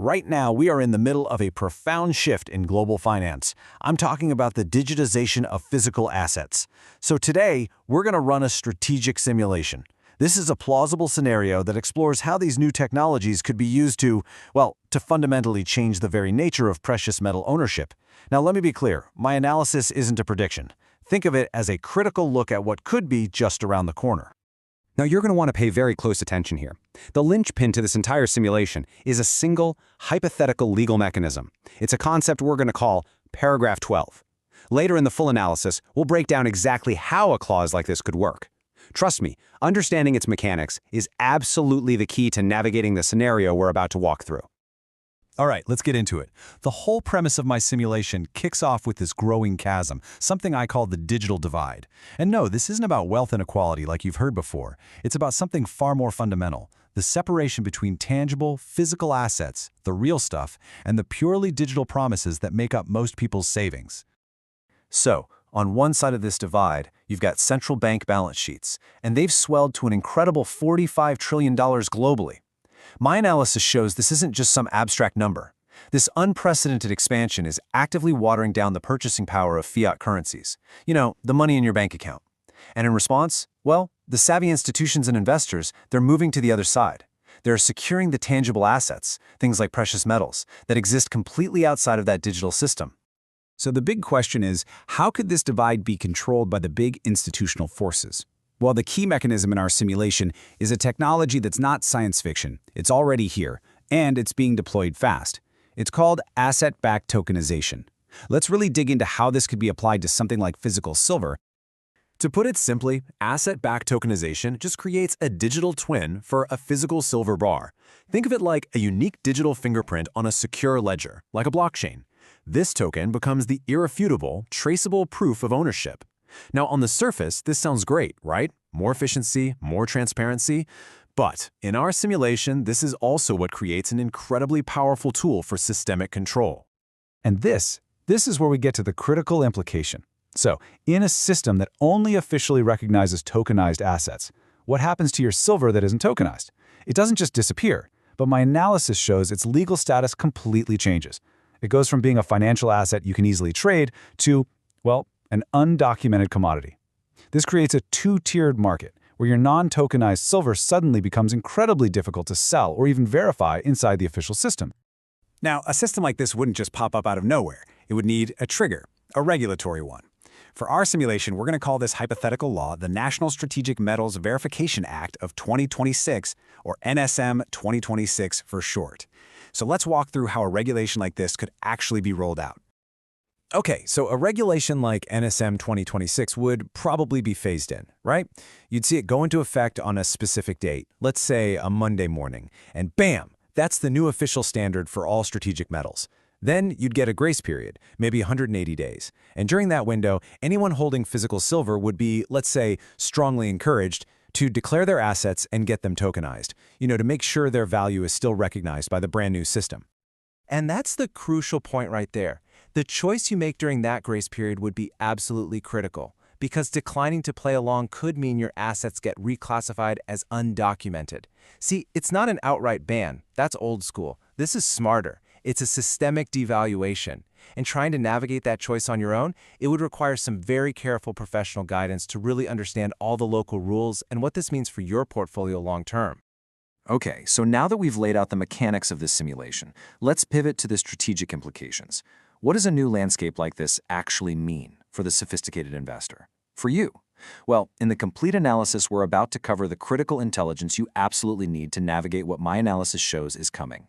right now we are in the middle of a profound shift in global finance. I'm talking about the digitization of physical assets. So today, we're going to run a strategic simulation. This is a plausible scenario that explores how these new technologies could be used to, well, to fundamentally change the very nature of precious metal ownership. Now, let me be clear, my analysis isn't a prediction. Think of it as a critical look at what could be just around the corner. Now, you're going to want to pay very close attention here. The linchpin to this entire simulation is a single, hypothetical legal mechanism. It's a concept we're going to call paragraph 12. Later in the full analysis, we'll break down exactly how a clause like this could work. Trust me, understanding its mechanics is absolutely the key to navigating the scenario we're about to walk through. All right, let's get into it. The whole premise of my simulation kicks off with this growing chasm, something I call the digital divide. And no, this isn't about wealth inequality like you've heard before. It's about something far more fundamental, the separation between tangible, physical assets, the real stuff, and the purely digital promises that make up most people's savings. So, on one side of this divide, you've got central bank balance sheets, and they've swelled to an incredible $45 trillion globally. My analysis shows this isn't just some abstract number. This unprecedented expansion is actively watering down the purchasing power of fiat currencies. You know, the money in your bank account. And in response, well, the savvy institutions and investors, they're moving to the other side. They're securing the tangible assets, things like precious metals, that exist completely outside of that digital system. So the big question is, how could this divide be controlled by the big institutional forces? Well, the key mechanism in our simulation is a technology that's not science fiction. It's already here, and it's being deployed fast. It's called asset-backed tokenization. Let's really dig into how this could be applied to something like physical silver. To put it simply, asset-backed tokenization just creates a digital twin for a physical silver bar. Think of it like a unique digital fingerprint on a secure ledger, like a blockchain. This token becomes the irrefutable, traceable proof of ownership. Now, on the surface, this sounds great, right? More efficiency, more transparency. But in our simulation, this is also what creates an incredibly powerful tool for systemic control. And this is where we get to the critical implication. So, in a system that only officially recognizes tokenized assets, what happens to your silver that isn't tokenized? It doesn't just disappear, but my analysis shows its legal status completely changes. It goes from being a financial asset you can easily trade to, well, an undocumented commodity. This creates a two-tiered market where your non-tokenized silver suddenly becomes incredibly difficult to sell or even verify inside the official system. Now, a system like this wouldn't just pop up out of nowhere. It would need a trigger, a regulatory one. For our simulation, we're going to call this hypothetical law the National Strategic Metals Verification Act of 2026, or NSM 2026 for short. So let's walk through how a regulation like this could actually be rolled out. Okay, so a regulation like NSM 2026 would probably be phased in, right? You'd see it go into effect on a specific date, let's say a Monday morning, and bam, that's the new official standard for all strategic metals. Then you'd get a grace period, maybe 180 days. And during that window, anyone holding physical silver would be, let's say, strongly encouraged to declare their assets and get them tokenized, to make sure their value is still recognized by the brand new system. And that's the crucial point right there. The choice you make during that grace period would be absolutely critical, because declining to play along could mean your assets get reclassified as undocumented. See, it's not an outright ban. That's old school. This is smarter. It's a systemic devaluation. And trying to navigate that choice on your own, it would require some very careful professional guidance to really understand all the local rules and what this means for your portfolio long term. Okay, so now that we've laid out the mechanics of this simulation, let's pivot to the strategic implications. What does a new landscape like this actually mean for the sophisticated investor? For you? Well, in the complete analysis, we're about to cover the critical intelligence you absolutely need to navigate what my analysis shows is coming.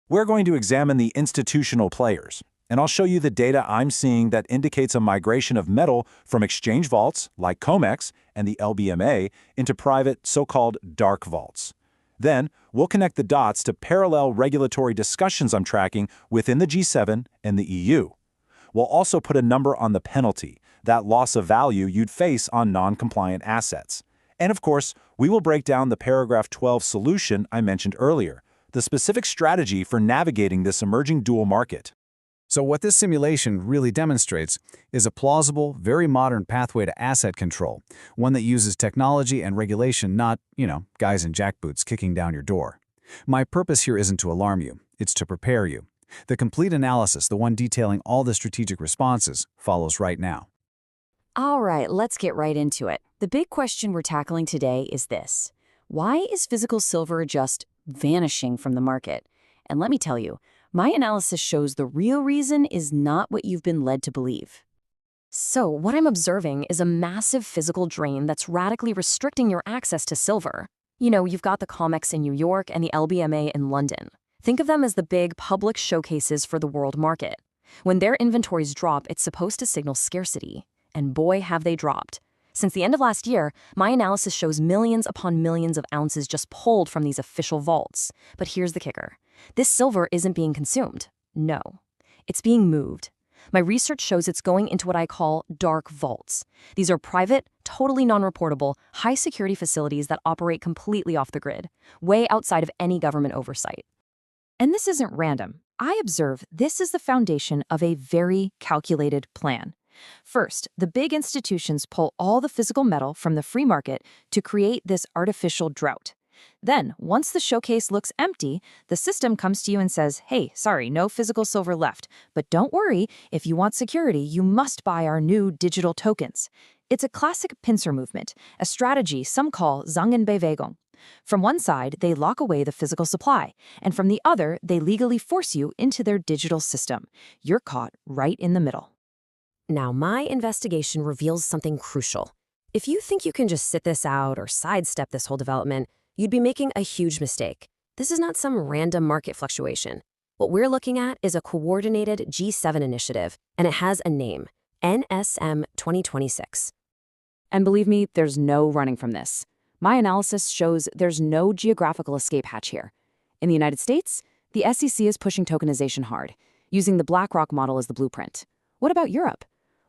We're going to examine the institutional players, and I'll show you the data I'm seeing that indicates a migration of metal from exchange vaults, like COMEX and the LBMA, into private, so-called dark vaults. Then, we'll connect the dots to parallel regulatory discussions I'm tracking within the G7 and the EU. We'll also put a number on the penalty, that loss of value you'd face on non-compliant assets. And of course, we will break down the paragraph 12 solution I mentioned earlier, the specific strategy for navigating this emerging dual market. So what this simulation really demonstrates is a plausible, very modern pathway to asset control, one that uses technology and regulation, not, guys in jackboots kicking down your door. My purpose here isn't to alarm you. It's to prepare you. The complete analysis, the one detailing all the strategic responses, follows right now. All right, let's get right into it. The big question we're tackling today is this. Why is physical silver just vanishing from the market? And let me tell you, my analysis shows the real reason is not what you've been led to believe. So, what I'm observing is a massive physical drain that's radically restricting your access to silver. You know, you've got the COMEX in New York and the LBMA in London. Think of them as the big public showcases for the world market. When their inventories drop, it's supposed to signal scarcity. And boy, have they dropped. Since the end of last year, my analysis shows millions upon millions of ounces just pulled from these official vaults. But here's the kicker. This silver isn't being consumed. No. It's being moved. My research shows it's going into what I call dark vaults. These are private, totally non-reportable, high-security facilities that operate completely off the grid, way outside of any government oversight. And this isn't random. I observe this is the foundation of a very calculated plan. First, the big institutions pull all the physical metal from the free market to create this artificial drought. Then, once the showcase looks empty, the system comes to you and says, hey, sorry, no physical silver left. But don't worry, if you want security, you must buy our new digital tokens. It's a classic pincer movement, a strategy some call Zangenbewegung. From one side, they lock away the physical supply, and from the other, they legally force you into their digital system. You're caught right in the middle. Now, my investigation reveals something crucial. If you think you can just sit this out or sidestep this whole development, you'd be making a huge mistake. This is not some random market fluctuation. What we're looking at is a coordinated G7 initiative, and it has a name, NSM 2026. And believe me, there's no running from this. My analysis shows there's no geographical escape hatch here. In the United States, the SEC is pushing tokenization hard, using the BlackRock model as the blueprint. What about Europe?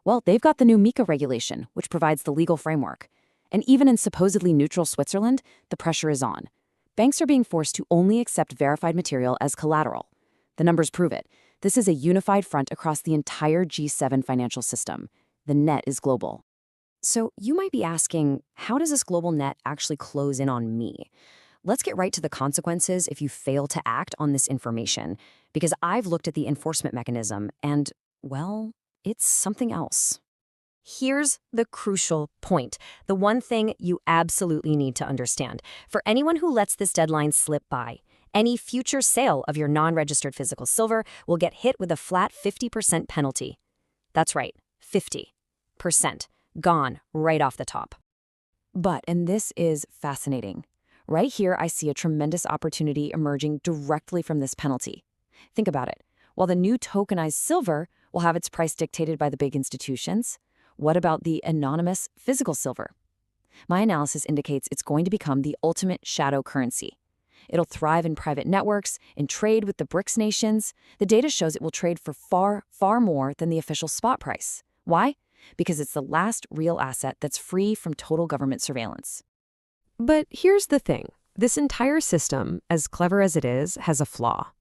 Well, they've got the new MiCA regulation, which provides the legal framework. And even in supposedly neutral Switzerland, the pressure is on. Banks are being forced to only accept verified material as collateral. The numbers prove it. This is a unified front across the entire G7 financial system. The net is global. So you might be asking, how does this global net actually close in on me? Let's get right to the consequences if you fail to act on this information, because I've looked at the enforcement mechanism and, well, it's something else. Here's the crucial point, the one thing you absolutely need to understand. For anyone who lets this deadline slip by, any future sale of your non-registered physical silver will get hit with a flat 50% penalty. That's right, 50%. Gone right off the top. But, and this is fascinating, right here I see a tremendous opportunity emerging directly from this penalty. Think about it. While the new tokenized silver will have its price dictated by the big institutions, what about the anonymous physical silver? My analysis indicates it's going to become the ultimate shadow currency. It'll thrive in private networks, in trade with the BRICS nations. The data shows it will trade for far, far more than the official spot price. Why? Because it's the last real asset that's free from total government surveillance. But here's the thing. This entire system, as clever as it is, has a flaw.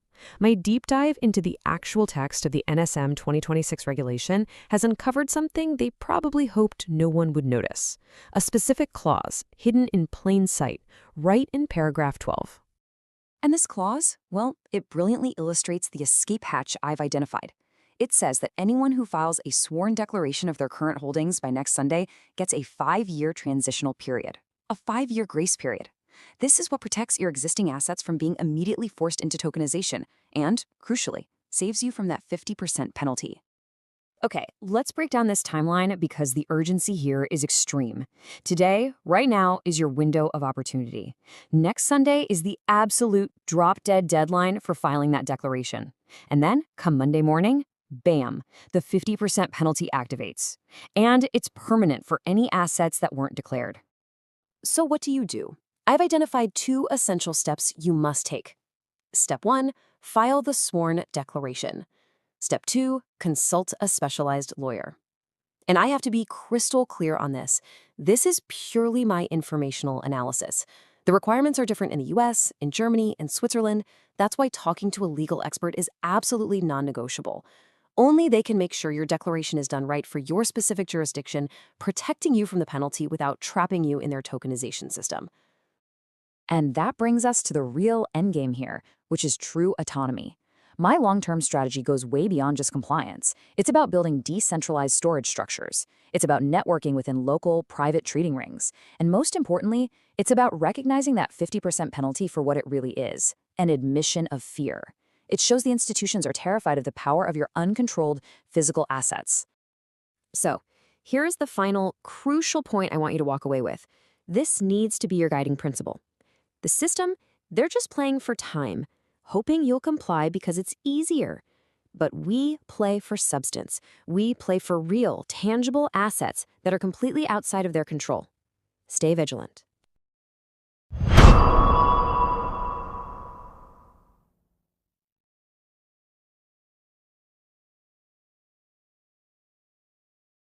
My deep dive into the actual text of the NSM 2026 regulation has uncovered something they probably hoped no one would notice. A specific clause, hidden in plain sight, right in paragraph 12. And this clause, well, it brilliantly illustrates the escape hatch I've identified. It says that anyone who files a sworn declaration of their current holdings by next Sunday gets a 5-year transitional period, a 5-year grace period. This is what protects your existing assets from being immediately forced into tokenization and, crucially, saves you from that 50% penalty. Okay, let's break down this timeline because the urgency here is extreme. Today, right now, is your window of opportunity. Next Sunday is the absolute drop-dead deadline for filing that declaration. And then, come Monday morning, bam, the 50% penalty activates. And it's permanent for any assets that weren't declared. So what do? I've identified 2 essential steps you must take. Step 1, file the sworn declaration. Step 2, consult a specialized lawyer. And I have to be crystal clear on this. This is purely my informational analysis. The requirements are different in the US, in Germany, in Switzerland. That's why talking to a legal expert is absolutely non-negotiable. Only they can make sure your declaration is done right for your specific jurisdiction, protecting you from the penalty without trapping you in their tokenization system. And that brings us to the real endgame here, which is true autonomy. My long-term strategy goes way beyond just compliance. It's about building decentralized storage structures. It's about networking within local, private trading rings. And most importantly, it's about recognizing that 50% penalty for what it really is, an admission of fear. It shows the institutions are terrified of the power of your uncontrolled physical assets. So, here is the final, crucial point I want you to walk away with. This needs to be your guiding principle. The system, they're just playing for time, hoping you'll comply because it's easier. But we play for substance. We play for real, tangible assets that are completely outside of their control. Stay vigilant.